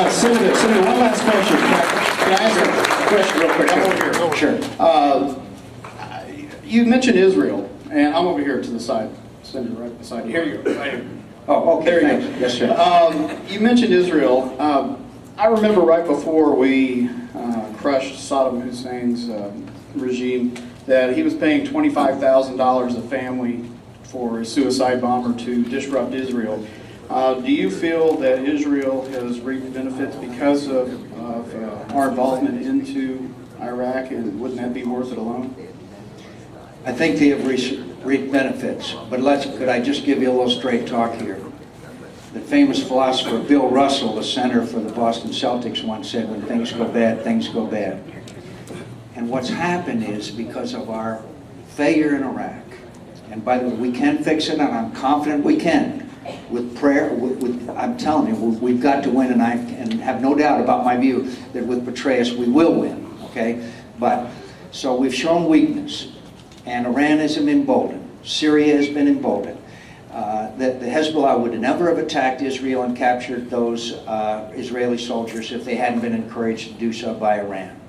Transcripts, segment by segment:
Senator, one last question. Can I ask a question real quick? I'm over here. Sure. You mentioned Israel, and I'm over here to the side. Senator, right beside you. Here you go. Right here. Oh, okay. There you go. Yes, sir. You mentioned Israel. I remember right before we crushed Saddam Hussein's regime that he was paying $25,000 a family for a suicide bomber to disrupt Israel. Do you feel that Israel has reaped benefits because of our involvement into Iraq, and wouldn't that be worth it alone? I think they have reaped benefits, but could I just give you a little straight talk here? The famous philosopher Bill Russell, the center for the Boston Celtics, once said, when things go bad, things go bad. And what's happened is because of our failure in Iraq, and by the way, we can fix it, and I'm confident we can. With prayer, I'm telling you, we've got to win, and I have no doubt about my view that with Petraeus we will win, okay? But, so we've shown weakness, and Iran has been emboldened. Syria has been emboldened. The Hezbollah would never have attacked Israel and captured those Israeli soldiers if they hadn't been encouraged to do so by Iran.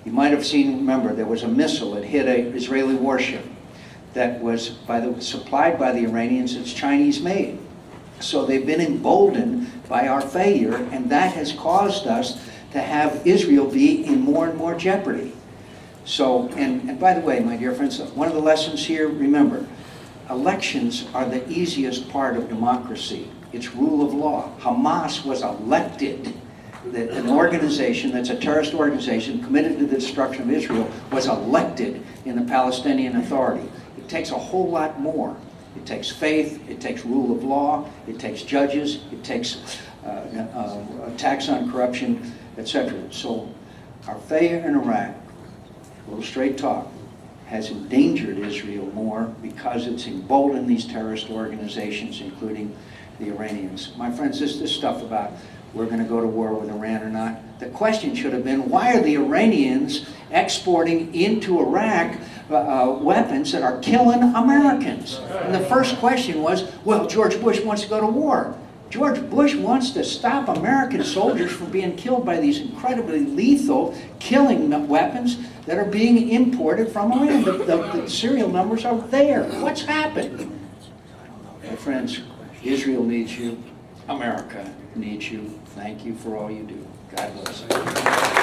You might have seen, remember, there was a missile that hit an Israeli warship that was supplied by the Iranians. It's Chinese made. So they've been emboldened by our failure, and that has caused us to have Israel be in more and more jeopardy. So, and by the way, my dear friends, one of the lessons here, remember, elections are the easiest part of democracy. It's rule of law. Hamas was elected. An organization that's a terrorist organization committed to the destruction of Israel was elected in the Palestinian Authority. It takes a whole lot more. It takes faith, it takes rule of law, it takes judges, it takes attacks on corruption, etc. So our failure in Iraq, a little straight talk, has endangered Israel more because it's emboldened these terrorist organizations, including the Iranians. My friends, this stuff about we're going to go to war with Iran or not, the question should have been, why are the Iranians exporting into Iraq weapons that are killing Americans? And the first question was, well, George Bush wants to go to war. George Bush wants to stop American soldiers from being killed by these incredibly lethal killing weapons that are being imported from Iran. The serial numbers are there. What's happened? My friends, Israel needs you. America needs you. Thank you for all you do. God bless you.